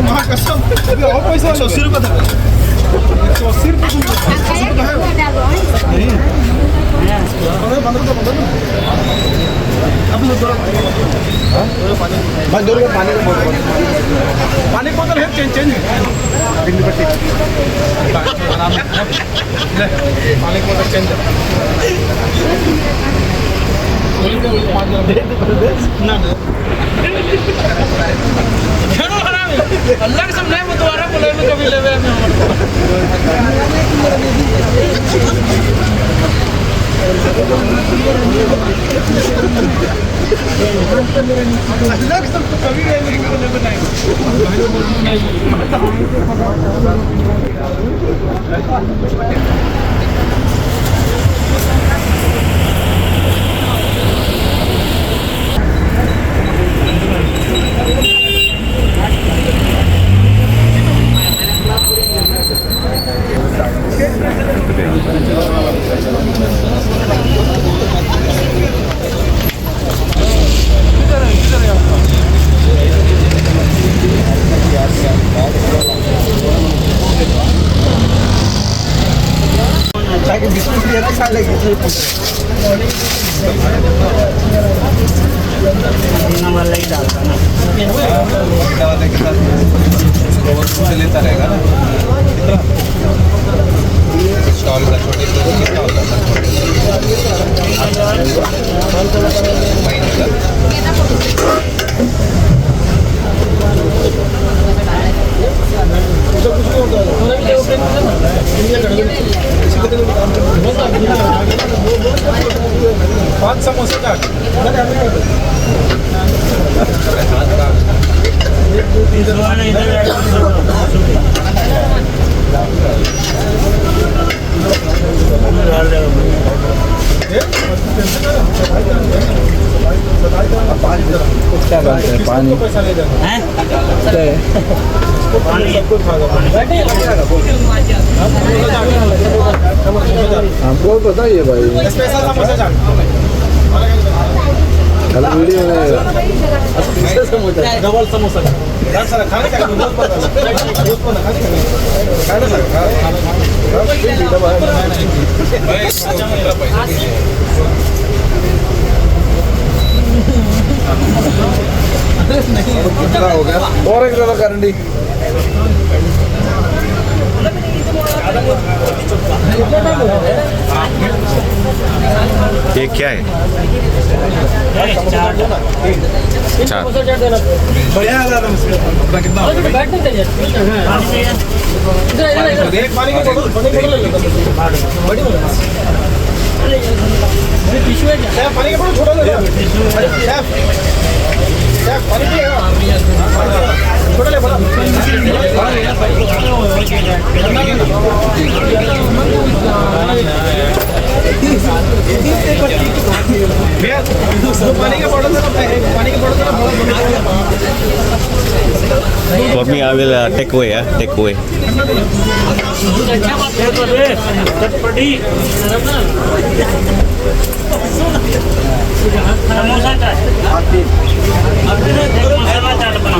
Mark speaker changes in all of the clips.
Speaker 1: महाकसम अभी और पैसा 180 रुपये था 180 रुपये भाई 2 रुपये पानी की बोतल है चेंज बिंदी पट्टी पानी की बोतल चेंज ना अल्लाह कसम नहीं मैं दोबारा बोले मैं कभी ले मैं अल्लाह कसम तो कभी नहीं बनाए बिस्कुट दिया खा लेगी वाला ही डालता ना लेता रहेगा ना स्टॉल का छोटे कितना होता था पाँच समोसे का पानी पैसा ले जाना हमको बताइए भाई स्पेशल समोसा चाट कल वीडियो में डबल समोसा खाने का दोस्त पर खाने कितना हो गया और एक जगह करंडी
Speaker 2: ये क्या है चाट
Speaker 1: बढ़िया है दादा अपना कितना एक पानी की बोतल ले लो बड़ी बोतल पानी की बोतल छोटा ले लो पानी छोटा ले बड़ा पानी का bottle
Speaker 2: For me, I will take away. Take away.
Speaker 3: Samosa chaat masala chaat बना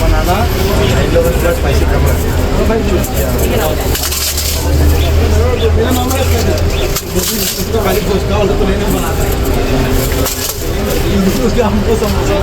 Speaker 1: बनाना स्पाइसी कम हमको समोसा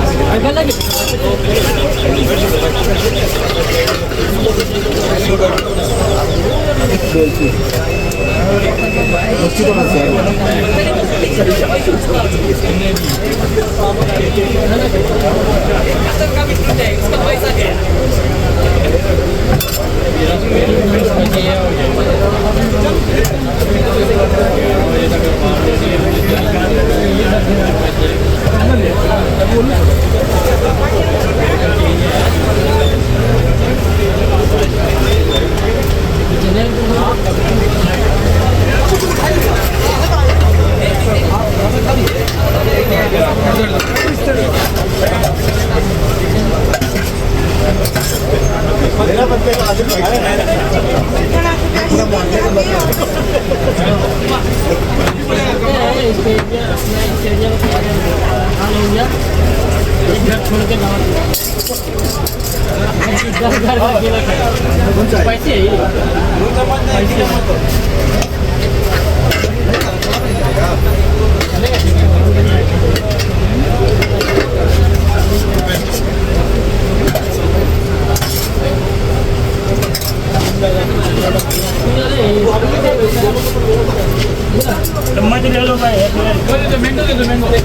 Speaker 3: चम्मच ले लो भाई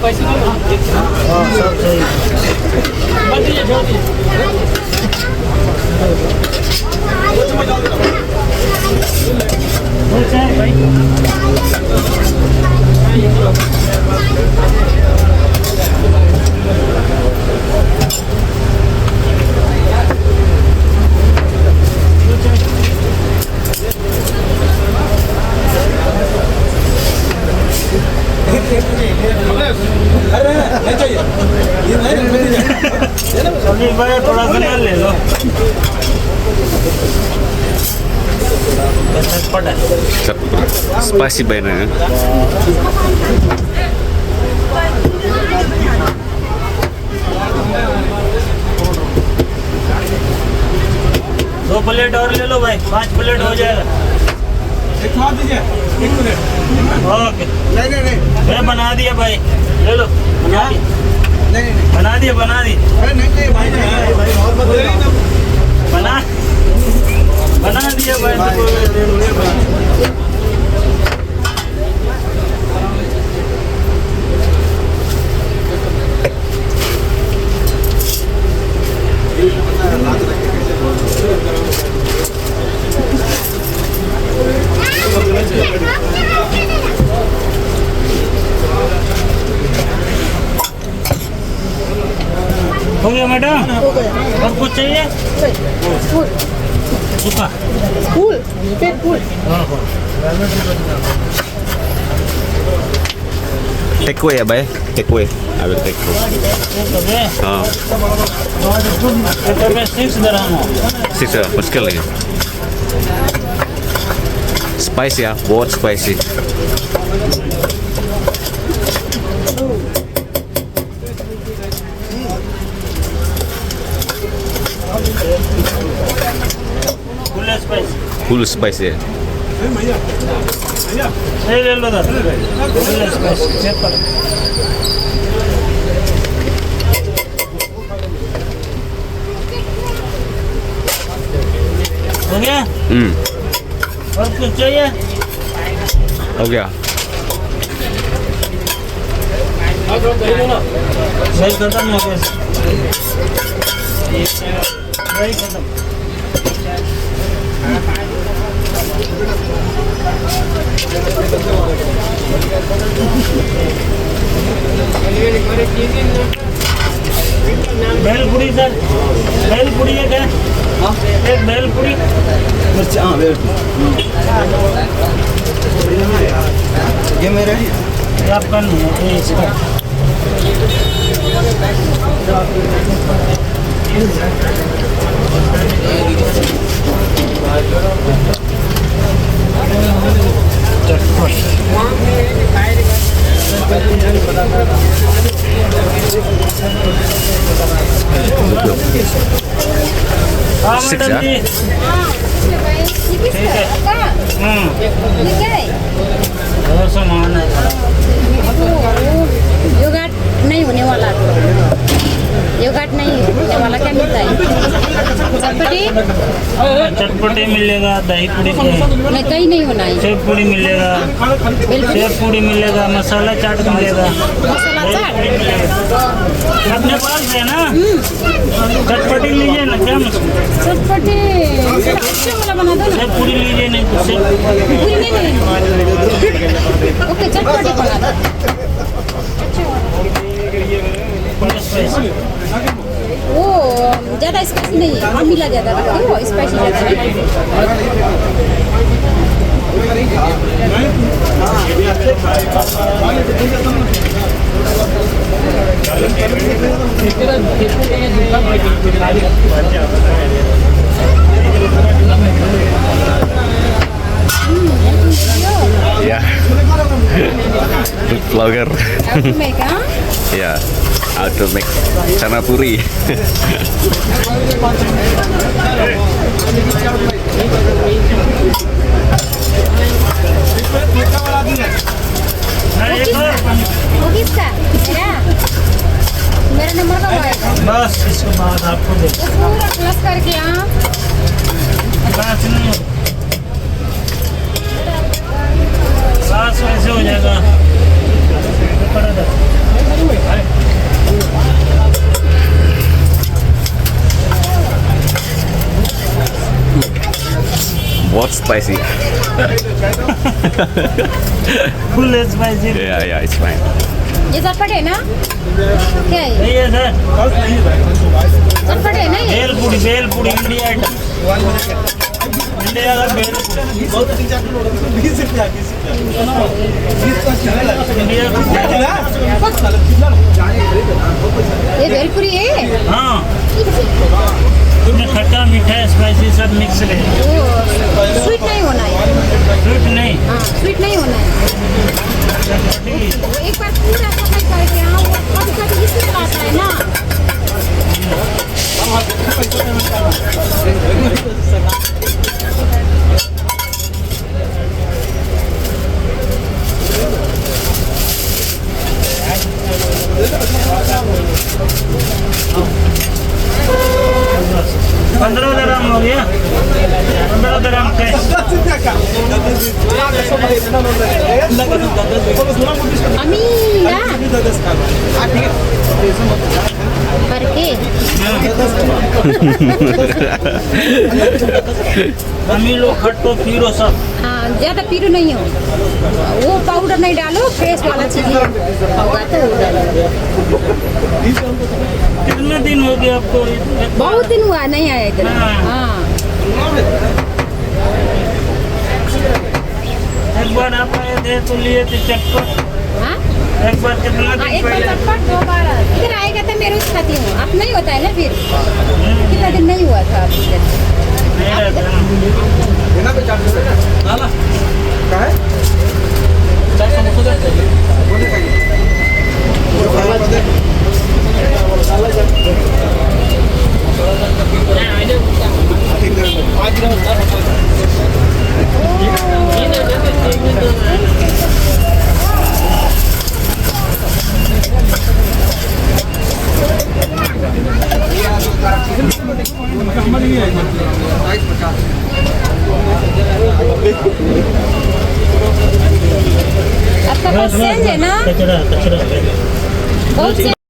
Speaker 3: पैसे हाँ सब सही समीर भाई थोड़ा सा ना ले लो चटपट है
Speaker 2: Spicy banget ya.
Speaker 3: दो प्लेट और ले लो भाई 5 प्लेट हो जाएगा
Speaker 1: एक खा दीजिए एक प्लेट
Speaker 3: ओके
Speaker 1: नहीं
Speaker 3: मैं बना दिया भाई ले लो बना दिया
Speaker 1: नहीं
Speaker 3: बना दिया
Speaker 1: अरे नहीं भाई और मत
Speaker 3: बना बना दिया भाई हो गया मैडम और कुछ चाहिए सूखा
Speaker 4: फूल पेट फूल
Speaker 2: Take away ya, Bay. Take away. I will take away. हाँ.
Speaker 3: 6 dirham हो
Speaker 2: 6 ya, muskil lagi. Spicy ya, बहुत spicy. Full spicy ya.
Speaker 3: ले लो दादा चेक कर हो गया और कुछ चाहिए
Speaker 2: हो गया.
Speaker 3: सही खत्म हो गया सही खत्म भेलपुरी सर भेलपुरी एक है एक भेलपुरी
Speaker 1: हाँ ये मेरे
Speaker 3: ये आपका नहीं है ये इसका हाँ
Speaker 2: Six,
Speaker 3: मैडम
Speaker 2: yeah?
Speaker 3: जी ठीक है
Speaker 4: ये क्या है
Speaker 3: और सामान है
Speaker 4: योगाट नहीं होने वाला योगाट नहीं होने वाला क्या मिलता है चटपटी
Speaker 3: चटपटी मिलेगा दही पूड़ी
Speaker 4: नहीं कहीं नहीं होना है
Speaker 3: सेव पूड़ी मिलेगा सेव पूड़ी मिलेगा मसाला चाट मिलेगा
Speaker 4: मसाला चाट
Speaker 3: अपने पास है ना चटपटी लीजिए ना क्या मसला
Speaker 4: चटपटी अच्छा वाला बना दो ना
Speaker 3: सेव पूड़ी लीजिए नहीं तो सेव
Speaker 4: पूरी नहीं ओके चटपटी बना दो वो ज़्यादा स्पाइसी नहीं है हम मिला ज़्यादा रखते हो स्पाइसी ज़्यादा नहीं
Speaker 2: Ya. Food vlogger.
Speaker 4: Aku make ah
Speaker 2: Ya. how to make chana puri.
Speaker 3: हाँ, एक और
Speaker 4: वो किसका मेरा नंबर का है
Speaker 3: बस इसके बाद आपको दे
Speaker 4: वो पूरा प्लस करके हाँ
Speaker 3: पाँच नहीं हो 700 ऐसे हो जाएगा
Speaker 2: What spicy?
Speaker 3: Full spicy
Speaker 2: Yeah, it's fine.
Speaker 4: ये चटपट है ना क्या है
Speaker 3: नहीं है सर
Speaker 4: चटपट है ना ये
Speaker 3: भेल पूरी इंडिया आइटम इंडिया का भेल पूरी इंडिया
Speaker 4: ये भेलपुरी है
Speaker 3: हाँ इसमें खट्टा मीठा स्पाइसी सब मिक्स है
Speaker 4: वो स्वीट नहीं होना है
Speaker 3: फ्रूट नहीं
Speaker 4: हाँ स्वीट नहीं होना है वो एक बार पूरा सफाई करके हाँ वो कभी कभी इसमें आता है ना
Speaker 3: $15 हो गया $15 कैश
Speaker 4: अमीना करके
Speaker 3: अमी लोग खट्टो पीरो सब
Speaker 4: हाँ ज़्यादा पीरू नहीं हो वो पाउडर नहीं डालो फ्रेश वाला चीज़ होगा तो वो डालो
Speaker 3: कितने दिन हो गए आपको
Speaker 4: बहुत दिन हुआ नहीं आया इधर हाँ
Speaker 3: एक बार आप आए थे तो लिए थे चटपट
Speaker 4: हाँ
Speaker 3: एक बार कितना
Speaker 4: हाँ
Speaker 3: दिन
Speaker 4: एक बार
Speaker 3: पहले
Speaker 4: चटपट 2 बार इधर आएगा तो मैं रोज खाती हूँ अब नहीं होता है ना फिर कितना दिन नहीं हुआ था अब इधर
Speaker 3: नहीं रहता ना
Speaker 1: देना पे 400 नाला क्या है 400 बोले खाइए
Speaker 4: आपका पास सेंज है ना
Speaker 3: कचरा
Speaker 4: बहुत